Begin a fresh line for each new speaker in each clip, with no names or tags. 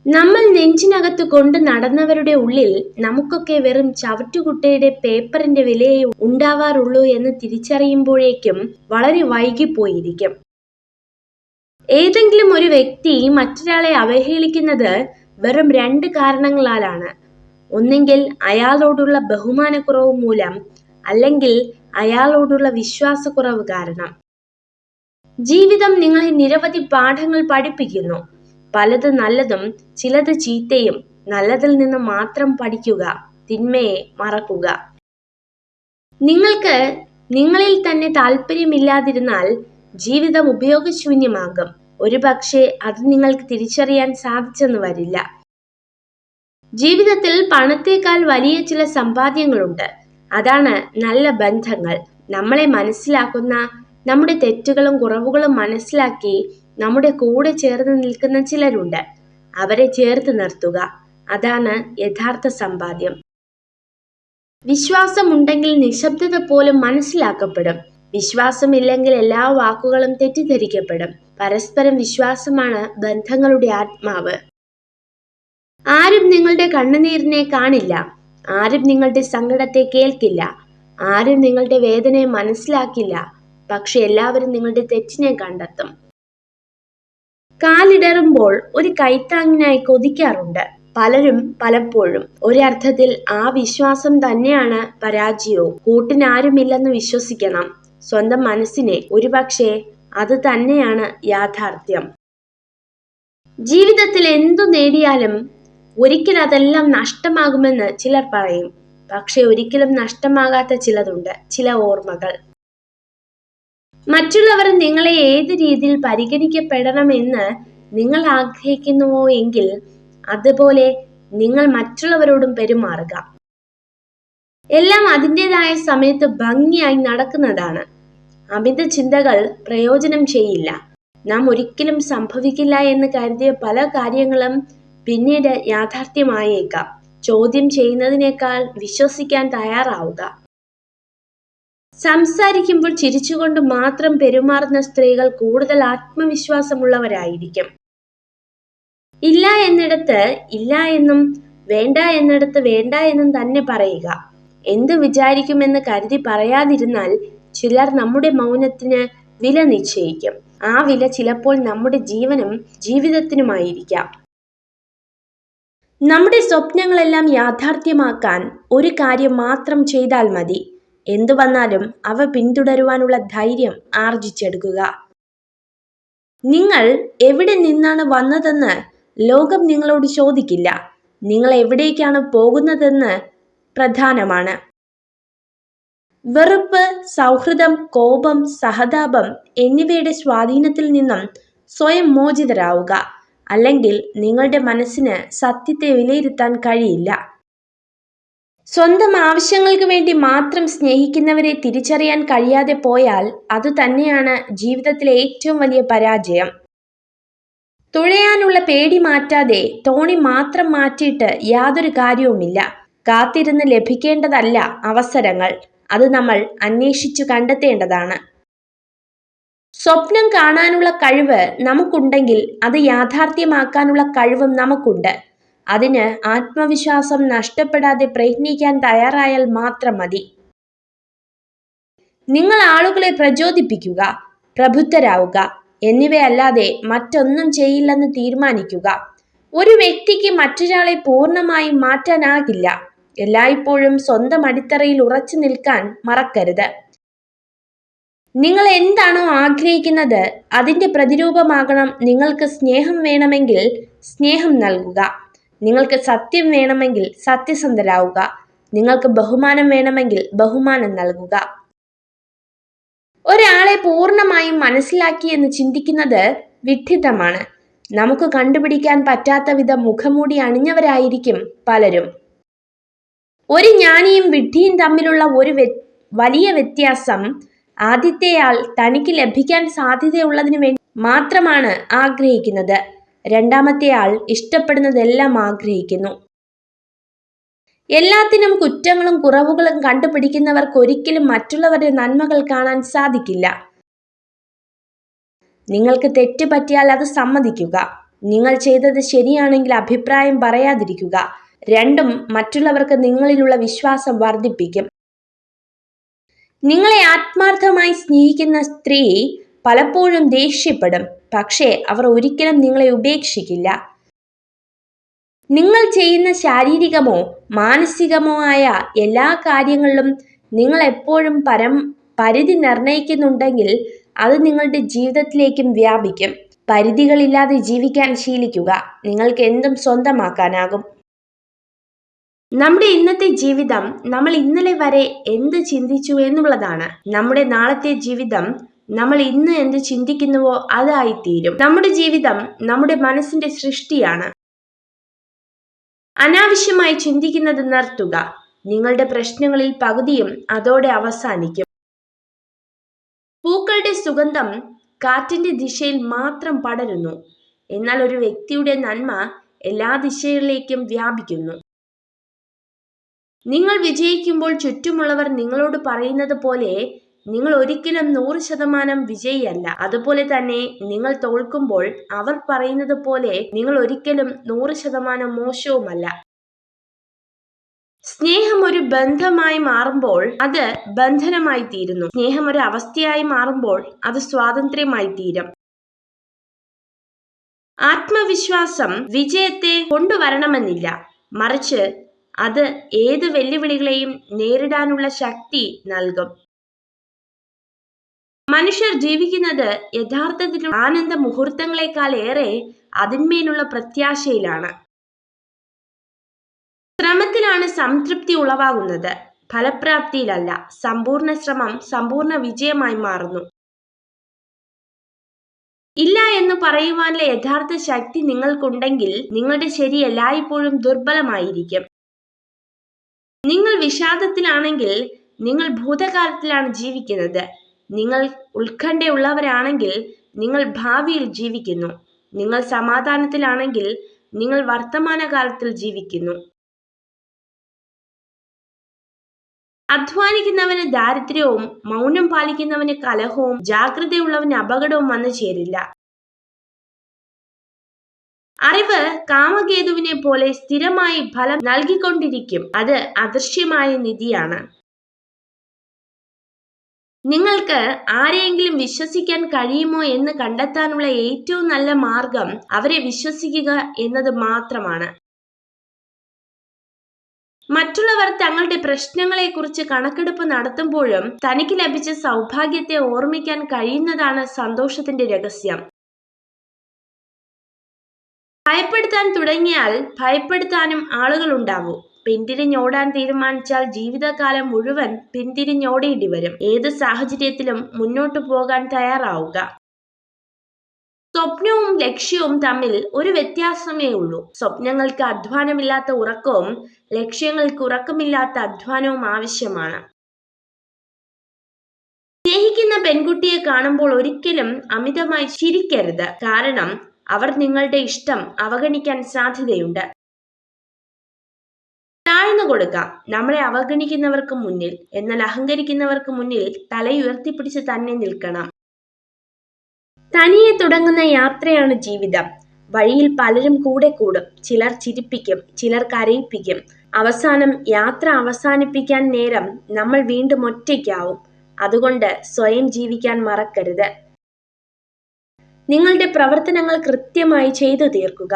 നമ്മൾ നെഞ്ചിനകത്ത് കൊണ്ട് നടന്നവരുടെ ഉള്ളിൽ നമുക്കൊക്കെ വെറും ചവറ്റുകുട്ടയുടെ പേപ്പറിന്റെ വിലയേ ഉണ്ടാവാറുള്ളൂ എന്ന് തിരിച്ചറിയുമ്പോഴേക്കും വളരെ വൈകിപ്പോയിരിക്കും. ഏതെങ്കിലും ഒരു വ്യക്തി മറ്റൊരാളെ അവഹേളിക്കുന്നത് വെറും രണ്ട് കാരണങ്ങളാലാണ്. ഒന്നെങ്കിൽ അയാളോടുള്ള ബഹുമാനക്കുറവ് മൂലം, അല്ലെങ്കിൽ അയാളോടുള്ള വിശ്വാസക്കുറവ് കാരണം. ജീവിതം നിങ്ങളെ നിരവധി പാഠങ്ങൾ പഠിപ്പിക്കുന്നു. പലത് നല്ലതും ചിലത് ചീത്തയും. നല്ലതിൽ നിന്ന് മാത്രം പഠിക്കുക, തിന്മയെ മറക്കുക. നിങ്ങൾക്ക് നിങ്ങളിൽ തന്നെ താല്പര്യമില്ലാതിരുന്നാൽ ജീവിതം ഉപയോഗശൂന്യമാകും. ഒരുപക്ഷെ അത് നിങ്ങൾക്ക് തിരിച്ചറിയാൻ സാധിച്ചെന്ന് വരില്ല. ജീവിതത്തിൽ പണത്തേക്കാൾ വലിയ ചില സമ്പാദ്യങ്ങളുണ്ട്. അതാണ് നല്ല ബന്ധങ്ങൾ. നമ്മളെ മനസ്സിലാക്കുന്ന, നമ്മുടെ തെറ്റുകളും കുറവുകളും മനസ്സിലാക്കി നമ്മുടെ കൂടെ ചേർന്ന് നിൽക്കുന്ന ചിലരുണ്ട്. അവരെ ചേർത്ത് നിർത്തുക. അതാണ് യഥാർത്ഥ സമ്പാദ്യം. വിശ്വാസമുണ്ടെങ്കിൽ നിശബ്ദത പോലും മനസ്സിലാക്കപ്പെടും. വിശ്വാസമില്ലെങ്കിൽ എല്ലാ വാക്കുകളും തെറ്റിദ്ധരിക്കപ്പെടും. പരസ്പരം വിശ്വാസമാണ് ബന്ധങ്ങളുടെ ആത്മാവ്. ആരും നിങ്ങളുടെ കണ്ണുനീരിനെ കാണില്ല. ആരും നിങ്ങളുടെ സങ്കടത്തെ കേൾക്കില്ല. ആരും നിങ്ങളുടെ വേദനയെ മനസ്സിലാക്കില്ല. പക്ഷെ എല്ലാവരും നിങ്ങളുടെ തെറ്റിനെ കണ്ടെത്തും. കാലിടറുമ്പോൾ ഒരു കൈത്താങ്ങിനായി കൊതിക്കാറുണ്ട് പലരും പലപ്പോഴും. ഒരർത്ഥത്തിൽ ആ വിശ്വാസം തന്നെയാണ് പരാജയവും. കൂട്ടിനാരുമില്ലെന്ന് വിശ്വസിക്കണം സ്വന്തം മനസ്സിനെ. ഒരുപക്ഷെ അത് തന്നെയാണ് യാഥാർത്ഥ്യം. ജീവിതത്തിൽ എന്തു നേടിയാലും ഒരിക്കൽ അതെല്ലാം നഷ്ടമാകുമെന്ന് ചിലർ പറയും. പക്ഷെ ഒരിക്കലും നഷ്ടമാകാത്ത ചിലതുണ്ട്, ചില ഓർമ്മകൾ. മറ്റുള്ളവർ നിങ്ങളെ ഏത് രീതിയിൽ പരിഗണിക്കപ്പെടണമെന്ന് നിങ്ങൾ ആഗ്രഹിക്കുന്നുവോ എങ്കിൽ അതുപോലെ നിങ്ങൾ മറ്റുള്ളവരോടും പെരുമാറുക. എല്ലാം അതിൻ്റെതായ സമയത്ത് ഭംഗിയായി നടക്കുന്നതാണ്. അമിത ചിന്തകൾ പ്രയോജനം ചെയ്യില്ല. നാം ഒരിക്കലും സംഭവിക്കില്ല എന്ന് കരുതിയ പല കാര്യങ്ങളും പിന്നീട് യാഥാർത്ഥ്യമായേക്കാം. ചോദ്യം ചെയ്യുന്നതിനേക്കാൾ വിശ്വസിക്കാൻ തയ്യാറാവുക. സംസാരിക്കുമ്പോൾ ചിരിച്ചുകൊണ്ട് മാത്രം പെരുമാറുന്ന സ്ത്രീകൾ കൂടുതൽ ആത്മവിശ്വാസമുള്ളവരായിരിക്കും. ഇല്ല എന്നിടത്ത് ഇല്ല എന്നും വേണ്ട എന്നിടത്ത് വേണ്ട എന്നും തന്നെ പറയുക. എന്ത് വിചാരിക്കുമെന്ന് കരുതി പറയാതിരുന്നാൽ ചിലർ നമ്മുടെ മൗനത്തിന് വില നിശ്ചയിക്കും. ആ വില ചിലപ്പോൾ നമ്മുടെ ജീവനും ജീവിതത്തിനുമായിരിക്കാം. നമ്മുടെ സ്വപ്നങ്ങളെല്ലാം യാഥാർത്ഥ്യമാക്കാൻ ഒരു കാര്യം മാത്രം ചെയ്താൽ മതി. എന്തു വന്നാലും അവ പിന്തുടരുവാനുള്ള ധൈര്യം ആർജിച്ചെടുക്കുക. നിങ്ങൾ എവിടെ നിന്നാണ് വന്നതെന്ന് ലോകം നിങ്ങളോട് ചോദിക്കില്ല. നിങ്ങൾ എവിടേക്കാണ് പോകുന്നതെന്ന് പ്രധാനമാണ്. വെറുപ്പ്, സൗഹൃദം, കോപം, സഹതാപം എന്നിവയുടെ സ്വാധീനത്തിൽ നിന്നും സ്വയം മോചിതരാവുക. അല്ലെങ്കിൽ നിങ്ങളുടെ മനസ്സിന് സത്യത്തെ വിലയിരുത്താൻ കഴിയില്ല. സ്വന്തം ആവശ്യങ്ങൾക്ക് വേണ്ടി മാത്രം സ്നേഹിക്കുന്നവരെ തിരിച്ചറിയാൻ കഴിയാതെ പോയാൽ അത് തന്നെയാണ് ജീവിതത്തിലെ ഏറ്റവും വലിയ പരാജയം. തുഴയാനുള്ള പേടി മാറ്റാതെ തോണി മാത്രം മാറ്റിയിട്ട് യാതൊരു കാര്യവുമില്ല. കാത്തിരുന്ന് ലഭിക്കേണ്ടതല്ല അവസരങ്ങൾ, അത് നമ്മൾ അന്വേഷിച്ചു കണ്ടെത്തേണ്ടതാണ്. സ്വപ്നം കാണാനുള്ള കഴിവ് നമുക്കുണ്ടെങ്കിൽ അത് യാഥാർത്ഥ്യമാക്കാനുള്ള കഴിവും നമുക്കുണ്ട്. അതിന് ആത്മവിശ്വാസം നഷ്ടപ്പെടാതെ പ്രയത്നിക്കാൻ തയ്യാറായാൽ മാത്രം മതി. നിങ്ങൾ ആളുകളെ പ്രചോദിപ്പിക്കുക, പ്രബുദ്ധരാവുക എന്നിവയല്ലാതെ മറ്റൊന്നും ചെയ്യില്ലെന്ന് തീരുമാനിക്കുക. ഒരു വ്യക്തിക്ക് മറ്റൊരാളെ പൂർണ്ണമായും മാറ്റാനാകില്ല. എല്ലായ്പ്പോഴും സ്വന്തം അടിത്തറയിൽ ഉറച്ചു നിൽക്കാൻ മറക്കരുത്. നിങ്ങൾ എന്താണോ ആഗ്രഹിക്കുന്നത് അതിൻ്റെ പ്രതിരൂപമാകണം. നിങ്ങൾക്ക് സ്നേഹം വേണമെങ്കിൽ സ്നേഹം നൽകുക. നിങ്ങൾക്ക് സത്യം വേണമെങ്കിൽ സത്യസന്ധരാവുക. നിങ്ങൾക്ക് ബഹുമാനം വേണമെങ്കിൽ ബഹുമാനം നൽകുക. ഒരാളെ പൂർണ്ണമായും മനസ്സിലാക്കി എന്ന് ചിന്തിക്കുന്നത് വിഡ്ഢിത്തമാണ്. നമുക്ക് കണ്ടുപിടിക്കാൻ പറ്റാത്ത വിധം മുഖംമൂടി അണിഞ്ഞവരായിരിക്കും പലരും. ഒരു ജ്ഞാനിയും വിഡ്ഢിയും തമ്മിലുള്ള ഒരു വലിയ വ്യത്യാസം, ആദ്യത്തെയാൾ തനിക്ക് ലഭിക്കാൻ സാധ്യതയുള്ളതിനു വേണ്ടി മാത്രമാണ് ആഗ്രഹിക്കുന്നത്. രണ്ടാമത്തെയാൾ ഇഷ്ടപ്പെടുന്നതെല്ലാം ആഗ്രഹിക്കുന്നു. എല്ലാത്തിനും കുറ്റങ്ങളും കുറവുകളും കണ്ടുപിടിക്കുന്നവർക്ക് ഒരിക്കലും മറ്റുള്ളവരുടെ നന്മകൾ കാണാൻ സാധിക്കില്ല. നിങ്ങൾക്ക് തെറ്റ് പറ്റിയാൽ അത് സമ്മതിക്കുക. നിങ്ങൾ ചെയ്തത് ശരിയാണെങ്കിൽ അഭിപ്രായം പറയാതിരിക്കുക. രണ്ടും മറ്റുള്ളവർക്ക് നിങ്ങളിലുള്ള വിശ്വാസം വർദ്ധിപ്പിക്കും. നിങ്ങളെ ആത്മാർത്ഥമായി സ്നേഹിക്കുന്ന സ്ത്രീ പലപ്പോഴും ദേഷ്യപ്പെടും, പക്ഷേ അവർ ഒരിക്കലും നിങ്ങളെ ഉപേക്ഷിക്കില്ല. നിങ്ങൾ ചെയ്യുന്ന ശാരീരികമോ മാനസികമോ ആയ എല്ലാ കാര്യങ്ങളിലും നിങ്ങൾ എപ്പോഴും പരിധി നിർണയിക്കുന്നുണ്ടെങ്കിൽ അത് നിങ്ങളുടെ ജീവിതത്തിലേക്കും വ്യാപിക്കും. പരിധികളില്ലാതെ ജീവിക്കാൻ ശീലിക്കുക. നിങ്ങൾക്ക് എന്തും സ്വന്തമാക്കാനാകും. നമ്മുടെ ഇന്നത്തെ ജീവിതം നമ്മൾ ഇന്നലെ വരെ എന്ത് ചിന്തിച്ചു എന്നുള്ളതാണ്. നമ്മുടെ നാളത്തെ ജീവിതം നമ്മൾ ഇന്ന് എന്ത് ചിന്തിക്കുന്നുവോ അതായിത്തീരും. നമ്മുടെ ജീവിതം നമ്മുടെ മനസ്സിന്റെ സൃഷ്ടിയാണ്. അനാവശ്യമായി ചിന്തിക്കുന്നത് നിർത്തുക. നിങ്ങളുടെ പ്രശ്നങ്ങളിൽ പകുതിയും അതോടെ അവസാനിക്കും. പൂക്കളുടെ സുഗന്ധം കാറ്റിന്റെ ദിശയിൽ മാത്രം പടരുന്നു, എന്നാൽ ഒരു വ്യക്തിയുടെ നന്മ എല്ലാ ദിശകളിലേക്കും വ്യാപിക്കുന്നു. നിങ്ങൾ വിജയിക്കുമ്പോൾ ചുറ്റുമുള്ളവർ നിങ്ങളോട് പറയുന്നത് പോലെ നിങ്ങൾ ഒരിക്കലും 100% വിജയിയല്ല. അതുപോലെ തന്നെ നിങ്ങൾ തോൽക്കുമ്പോൾ അവർ പറയുന്നത് പോലെ നിങ്ങൾ ഒരിക്കലും 100% മോശവുമല്ല. സ്നേഹം ഒരു ബന്ധമായി മാറുമ്പോൾ അത് ബന്ധനമായി തീരുന്നു. സ്നേഹം ഒരു അവസ്ഥയായി മാറുമ്പോൾ അത് സ്വാതന്ത്ര്യമായി തീരും. ആത്മവിശ്വാസം വിജയത്തെ കൊണ്ടുവരണമെന്നില്ല, മറിച്ച് അത് ഏത് വെല്ലുവിളികളെയും നേരിടാനുള്ള ശക്തി നൽകും. മനുഷ്യർ ജീവിക്കുന്നത് യഥാർത്ഥത്തിൽ ആനന്ദ മുഹൂർത്തങ്ങളെക്കാൾ ഏറെ അതിന്മേലുള്ള പ്രത്യാശയിലാണ്. ശ്രമത്തിലാണ് സംതൃപ്തി ഉളവാകുന്നത്, ഫലപ്രാപ്തിയിലല്ല. സമ്പൂർണ്ണ ശ്രമം സമ്പൂർണ്ണ വിജയമായി മാറുന്നു. ഇല്ല എന്ന് പറയുവാനുള്ള യഥാർത്ഥ ശക്തി നിങ്ങൾക്കുണ്ടെങ്കിൽ നിങ്ങളുടെ ശരി എല്ലായ്പ്പോഴും ദുർബലമായിരിക്കും. നിങ്ങൾ വിഷാദത്തിലാണെങ്കിൽ നിങ്ങൾ ഭൂതകാലത്തിലാണ് ജീവിക്കുന്നത്. നിങ്ങൾ ഉത്കണ്ഠയുള്ളവരാണെങ്കിൽ നിങ്ങൾ ഭാവിയിൽ ജീവിക്കുന്നു. നിങ്ങൾ സമാധാനത്തിലാണെങ്കിൽ നിങ്ങൾ വർത്തമാനകാലത്തിൽ ജീവിക്കുന്നു. അധ്വാനിക്കുന്നവന് ദാരിദ്ര്യവും മൗനം പാലിക്കുന്നവന് കലഹവും ജാഗ്രതയുള്ളവന് അപകടവും വന്നു ചേരില്ല. അറിവ് കാമകേതുവിനെ പോലെ സ്ഥിരമായി ഫലം നൽകിക്കൊണ്ടിരിക്കും. അത് അദൃശ്യമായ നിധിയാണ്. നിങ്ങൾക്ക് ആരെയെങ്കിലും വിശ്വസിക്കാൻ കഴിയുമോ എന്ന് കണ്ടെത്താനുള്ള ഏറ്റവും നല്ല മാർഗം അവരെ വിശ്വസിക്കുക എന്നത് മാത്രമാണ്. മറ്റുള്ളവർ തങ്ങളുടെ പ്രശ്നങ്ങളെക്കുറിച്ച് കണക്കെടുപ്പ് നടത്തുമ്പോഴും തനിക്ക് ലഭിച്ച സൗഭാഗ്യത്തെ ഓർമ്മിക്കാൻ കഴിയുന്നതാണ് സന്തോഷത്തിന്റെ രഹസ്യം. ഭയപ്പെടുത്താൻ തുടങ്ങിയാൽ ഭയപ്പെടുത്താനും ആളുകളുണ്ടാവും. പിന്തിരിഞ്ഞോടാൻ തീരുമാനിച്ചാൽ ജീവിതകാലം മുഴുവൻ പിന്തിരിഞ്ഞോടേണ്ടി വരും. ഏത് സാഹചര്യത്തിലും മുന്നോട്ടു പോകാൻ തയ്യാറാവുക. സ്വപ്നവും ലക്ഷ്യവും തമ്മിൽ ഒരു വ്യത്യാസമേ ഉള്ളൂ. സ്വപ്നങ്ങൾക്ക് അധ്വാനമില്ലാത്ത ഉറക്കവും ലക്ഷ്യങ്ങൾക്ക് ഉറക്കമില്ലാത്ത അധ്വാനവും ആവശ്യമാണ്. സ്നേഹിക്കുന്ന പെൺകുട്ടിയെ കാണുമ്പോൾ ഒരിക്കലും അമിതമായി ചിരിക്കരുത്. കാരണം അവർ നിങ്ങളുടെ ഇഷ്ടം അവഗണിക്കാൻ സാധ്യതയുണ്ട്. താഴ്ന്നു കൊടുക്കാം നമ്മളെ അവഗണിക്കുന്നവർക്ക് മുന്നിൽ. എന്നാൽ അഹങ്കരിക്കുന്നവർക്ക് മുന്നിൽ തലയുയർത്തിപ്പിടിച്ച് തന്നെ നിൽക്കണം. തനിയെ തുടങ്ങുന്ന യാത്രയാണ് ജീവിതം. വഴിയിൽ പലരും കൂടെ കൂടും. ചിലർ ചിരിപ്പിക്കും, ചിലർ കരയിപ്പിക്കും. അവസാനം യാത്ര അവസാനിപ്പിക്കാൻ നേരം നമ്മൾ വീണ്ടും ഒറ്റയ്ക്കാവും. അതുകൊണ്ട് സ്വയം ജീവിക്കാൻ മറക്കരുത്. നിങ്ങളുടെ പ്രവർത്തനങ്ങൾ കൃത്യമായി ചെയ്തു തീർക്കുക.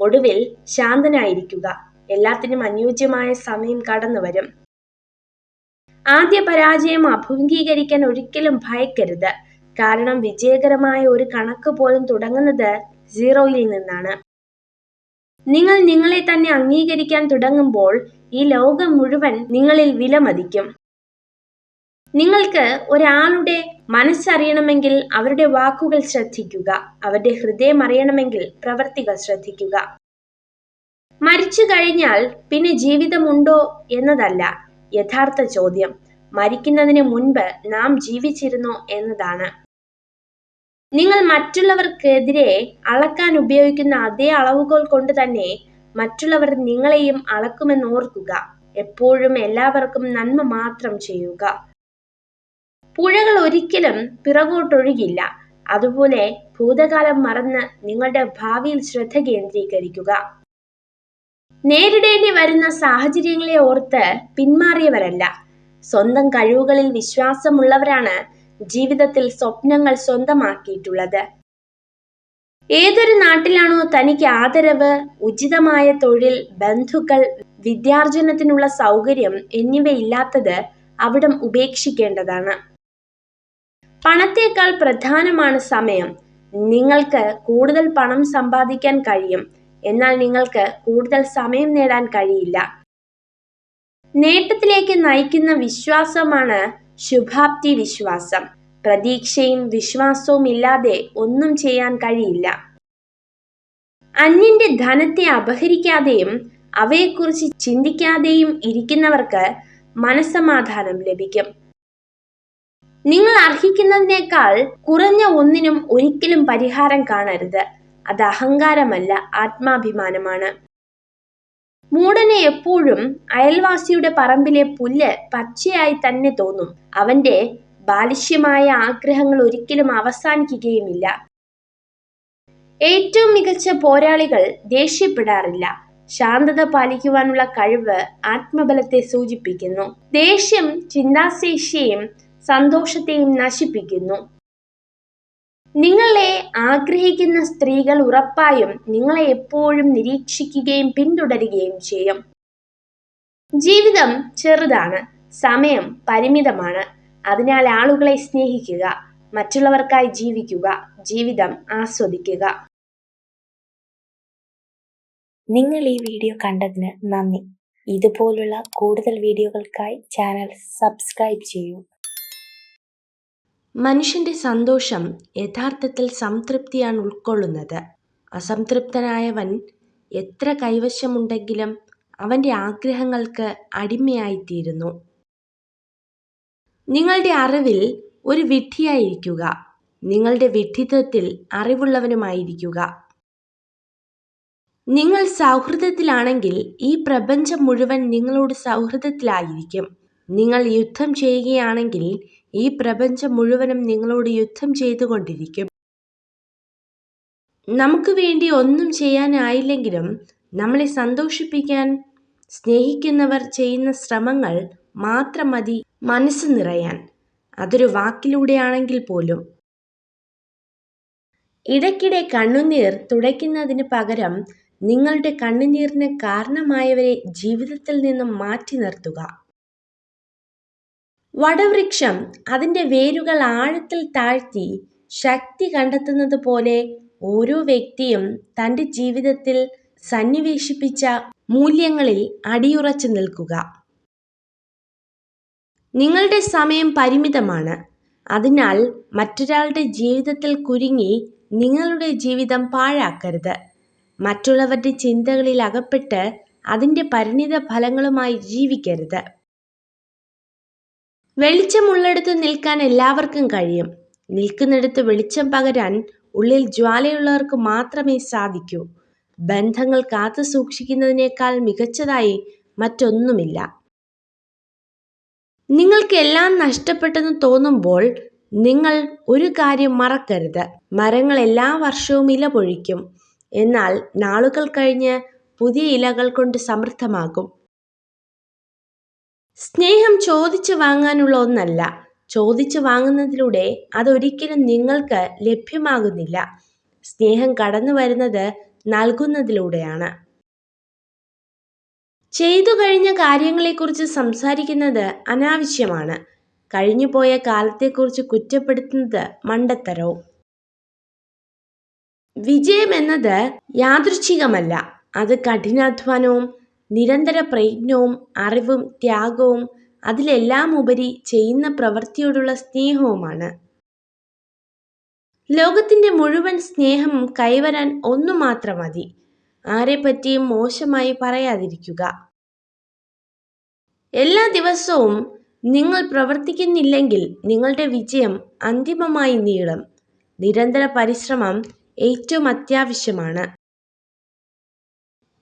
ഒടുവിൽ ശാന്തനായിരിക്കുക. എല്ലാത്തിനും അനുയോജ്യമായ സമയം കടന്നു വരും. ആദ്യ പരാജയം അഭിമുഖീകരിക്കാൻ ഒരിക്കലും ഭയക്കരുത്. കാരണം വിജയകരമായ ഒരു കണക്ക് പോലും തുടങ്ങുന്നത് 0യിൽ നിന്നാണ്. നിങ്ങൾ നിങ്ങളെ തന്നെ അംഗീകരിക്കാൻ തുടങ്ങുമ്പോൾ ഈ ലോകം മുഴുവൻ നിങ്ങളിൽ വിലമതിക്കും. നിങ്ങൾക്ക് ഒരാളുടെ മനസ്സറിയണമെങ്കിൽ അവരുടെ വാക്കുകൾ ശ്രദ്ധിക്കുക. അവരുടെ ഹൃദയം അറിയണമെങ്കിൽ പ്രവൃത്തികൾ ശ്രദ്ധിക്കുക. മരിച്ചു കഴിഞ്ഞാൽ പിന്നെ ജീവിതമുണ്ടോ എന്നതല്ല യഥാർത്ഥ ചോദ്യം. മരിക്കുന്നതിന് മുൻപ് നാം ജീവിച്ചിരുന്നോ എന്നതാണ്. നിങ്ങൾ മറ്റുള്ളവർക്കെതിരെ അളക്കാൻ ഉപയോഗിക്കുന്ന അതേ അളവുകോൽ കൊണ്ട് തന്നെ മറ്റുള്ളവർ നിങ്ങളെയും അളക്കുമെന്ന് ഓർക്കുക. എപ്പോഴും എല്ലാവർക്കും നന്മ മാത്രം ചെയ്യുക. പുഴകൾ ഒരിക്കലും പിറകോട്ടൊഴുകില്ല. അതുപോലെ ഭൂതകാലം മറന്ന് നിങ്ങളുടെ ഭാവിയിൽ ശ്രദ്ധ കേന്ദ്രീകരിക്കുക. നേരിടേണ്ടി വരുന്ന സാഹചര്യങ്ങളെ ഓർത്ത് പിന്മാറിയവരല്ല, സ്വന്തം കഴിവുകളിൽ വിശ്വാസമുള്ളവരാണ് ജീവിതത്തിൽ സ്വപ്നങ്ങൾ സ്വന്തമാക്കിയിട്ടുള്ളത്. ഏതൊരു നാട്ടിലാണോ തനിക്ക് ആദരവ്, ഉചിതമായ തൊഴിൽ, ബന്ധുക്കൾ, വിദ്യാർജനത്തിനുള്ള സൗകര്യം എന്നിവയില്ലാത്തത് അവിടം ഉപേക്ഷിക്കേണ്ടതാണ്. പണത്തേക്കാൾ പ്രധാനമാണ് സമയം. നിങ്ങൾക്ക് കൂടുതൽ പണം സമ്പാദിക്കാൻ കഴിയും, എന്നാൽ നിങ്ങൾക്ക് കൂടുതൽ സമയം നേടാൻ കഴിയില്ല. നേട്ടത്തിലേക്ക് നയിക്കുന്ന വിശ്വാസമാണ് ശുഭാപ്തി വിശ്വാസം. പ്രതീക്ഷയും വിശ്വാസവും ഇല്ലാതെ ഒന്നും ചെയ്യാൻ കഴിയില്ല. അന്യന്റെ ധനത്തെ അപഹരിക്കാതെയും അവയെക്കുറിച്ച് ചിന്തിക്കാതെയും ഇരിക്കുന്നവർക്ക് മനസ്സമാധാനം ലഭിക്കും. നിങ്ങൾ അർഹിക്കുന്നതിനേക്കാൾ കുറഞ്ഞ ഒന്നിനും ഒരിക്കലും പരിഹാരം കാണരുത്. അത് അഹങ്കാരമല്ല, ആത്മാഭിമാനമാണ്. മൂഢന് എപ്പോഴും അയൽവാസിയുടെ പറമ്പിലെ പുല്ല് പച്ചയായി തന്നെ തോന്നും. അവന്റെ ബാലിശ്യമായ ആഗ്രഹങ്ങൾ ഒരിക്കലും അവസാനിക്കുകയുമില്ല. ഏറ്റവും മികച്ച പോരാളികൾ ദേഷ്യപ്പെടാറില്ല. ശാന്തത പാലിക്കുവാനുള്ള കഴിവ് ആത്മബലത്തെ സൂചിപ്പിക്കുന്നു. ദേഷ്യം ചിന്താശേഷിയെയും സന്തോഷത്തെയും നശിപ്പിക്കുന്നു. നിങ്ങളെ ആഗ്രഹിക്കുന്ന സ്ത്രീകൾ ഉറപ്പായും നിങ്ങളെ എപ്പോഴും നിരീക്ഷിക്കുകയും പിന്തുടരുകയും ചെയ്യും. ജീവിതം ചെറുതാണ്, സമയം പരിമിതമാണ്. അതിനാൽ ആളുകളെ സ്നേഹിക്കുക, മറ്റുള്ളവർക്കായി ജീവിക്കുക, ജീവിതം ആസ്വദിക്കുക.
നിങ്ങൾ ഈ വീഡിയോ കണ്ടതിന് നന്ദി. ഇതുപോലുള്ള കൂടുതൽ വീഡിയോകൾക്കായി ചാനൽ സബ്സ്ക്രൈബ് ചെയ്യൂ.
മനുഷ്യന്റെ സന്തോഷം യഥാർത്ഥത്തിൽ സംതൃപ്തിയാണ് ഉൾക്കൊള്ളുന്നത്. അസംതൃപ്തനായവൻ എത്ര കൈവശമുണ്ടെങ്കിലും അവന്റെ ആഗ്രഹങ്ങൾക്ക് അടിമയായിത്തീരുന്നു. നിങ്ങളുടെ അറിവിൽ ഒരു വിഡ്ഢിയായിരിക്കുക, നിങ്ങളുടെ വിഡ്ഢിത്വത്തിൽ അറിവുള്ളവനുമായിരിക്കുക. നിങ്ങൾ സൗഹൃദത്തിലാണെങ്കിൽ ഈ പ്രപഞ്ചം മുഴുവൻ നിങ്ങളോട് സൗഹൃദത്തിലായിരിക്കും. നിങ്ങൾ യുദ്ധം ചെയ്യുകയാണെങ്കിൽ ഈ പ്രപഞ്ചം മുഴുവനും നിങ്ങളോട് യുദ്ധം ചെയ്തുകൊണ്ടിരിക്കും. നമുക്ക് വേണ്ടി ഒന്നും ചെയ്യാനായില്ലെങ്കിലും നമ്മളെ സന്തോഷിപ്പിക്കാൻ സ്നേഹിക്കുന്നവർ ചെയ്യുന്ന ശ്രമങ്ങൾ മാത്രം മതി മനസ്സ് നിറയാൻ, അതൊരു വാക്കിലൂടെയാണെങ്കിൽ പോലും. ഇടയ്ക്കിടെ കണ്ണുനീർ തുടയ്ക്കുന്നതിന് പകരം നിങ്ങളുടെ കണ്ണുനീരിന് കാരണമായവരെ ജീവിതത്തിൽ നിന്നും മാറ്റി നിർത്തുക. വടവൃക്ഷം അതിൻ്റെ വേരുകൾ ആഴത്തിൽ താഴ്ത്തി ശക്തി കണ്ടെത്തുന്നത് പോലെ ഓരോ വ്യക്തിയും തൻ്റെ ജീവിതത്തിൽ സന്നിവേശിപ്പിച്ച മൂല്യങ്ങളിൽ അടിയുറച്ചു നിൽക്കുക. നിങ്ങളുടെ സമയം പരിമിതമാണ്. അതിനാൽ മറ്റൊരാളുടെ ജീവിതത്തിൽ കുരുങ്ങി നിങ്ങളുടെ ജീവിതം പാഴാക്കരുത്. മറ്റുള്ളവരുടെ ചിന്തകളിൽ അകപ്പെട്ട് അതിൻ്റെ പരിണിത ഫലങ്ങളുമായി ജീവിക്കരുത്. വെളിച്ചമുള്ളിടത്ത് നിൽക്കാൻ എല്ലാവർക്കും കഴിയും. നിൽക്കുന്നിടത്ത് വെളിച്ചം പകരാൻ ഉള്ളിൽ ജ്വാലയുള്ളവർക്ക് മാത്രമേ സാധിക്കൂ. ബന്ധങ്ങൾ കാത്തു സൂക്ഷിക്കുന്നതിനേക്കാൾ മികച്ചതായി മറ്റൊന്നുമില്ല. നിങ്ങൾക്ക് എല്ലാം നഷ്ടപ്പെട്ടെന്ന് തോന്നുമ്പോൾ നിങ്ങൾ ഒരു കാര്യം മറക്കരുത്. മരങ്ങൾ എല്ലാ വർഷവും ഇല പൊഴിക്കും, എന്നാൽ നാളുകൾ കഴിഞ്ഞ് പുതിയ ഇലകൾ കൊണ്ട് സമൃദ്ധമാകും. സ്നേഹം ചോദിച്ചു വാങ്ങാനുള്ള ഒന്നല്ല. ചോദിച്ചു വാങ്ങുന്നതിലൂടെ അതൊരിക്കലും നിങ്ങൾക്ക് ലഭ്യമാകുന്നില്ല. സ്നേഹം കടന്നു വരുന്നത് നൽകുന്നതിലൂടെയാണ്. ചെയ്തു കഴിഞ്ഞ കാര്യങ്ങളെക്കുറിച്ച് സംസാരിക്കുന്നത് അനാവശ്യമാണ്. കഴിഞ്ഞുപോയ കാലത്തെക്കുറിച്ച് കുറ്റപ്പെടുത്തുന്നത് മണ്ടത്തരവും. വിജയം എന്നത് യാദൃച്ഛികമല്ല. അത് കഠിനാധ്വാനവും നിരന്തര പ്രയത്നവും അറിവും ത്യാഗവും അതിലെല്ലാം ഉപരി ചെയ്യുന്ന പ്രവൃത്തിയോടുള്ള സ്നേഹവുമാണ്. ലോകത്തിൻ്റെ മുഴുവൻ സ്നേഹം കൈവരാൻ ഒന്നു മാത്രം മതി: ആരെപ്പറ്റിയും മോശമായി പറയാതിരിക്കുക. എല്ലാ ദിവസവും നിങ്ങൾ പ്രവർത്തിക്കുന്നില്ലെങ്കിൽ നിങ്ങളുടെ വിജയം അന്തിമമായി നീളും. നിരന്തര പരിശ്രമം ഏറ്റവും അത്യാവശ്യമാണ്.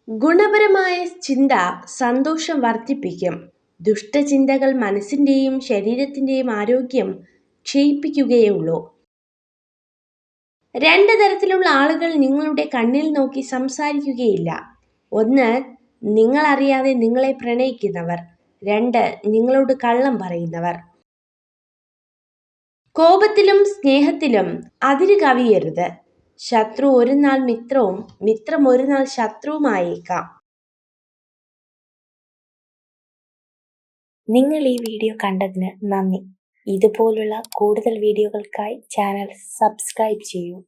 ഗുണപരമായ ചിന്ത സന്തോഷം വർദ്ധിപ്പിക്കും. ദുഷ്ടചിന്തകൾ മനസ്സിൻ്റെയും ശരീരത്തിൻ്റെയും ആരോഗ്യം ക്ഷയിപ്പിക്കുകയുള്ളൂ. രണ്ട് തരത്തിലുള്ള ആളുകൾ നിങ്ങളുടെ കണ്ണിൽ നോക്കി സംസാരിക്കുകയില്ല. ഒന്ന്, നിങ്ങൾ അറിയാതെ നിങ്ങളെ പ്രണയിക്കുന്നവർ. രണ്ട്, നിങ്ങളോട് കള്ളം പറയുന്നവർ. കോപത്തിലും സ്നേഹത്തിലും അതിര് കവിയരുത്. ശത്രു ഒരു നാൾ മിത്രവും മിത്രം ഒരു നാൾ ശത്രുവുമായേക്കാം.
നിങ്ങൾ ഈ വീഡിയോ കണ്ടതിന് നന്ദി. ഇതുപോലുള്ള കൂടുതൽ വീഡിയോകൾക്കായി ചാനൽ സബ്സ്ക്രൈബ് ചെയ്യൂ.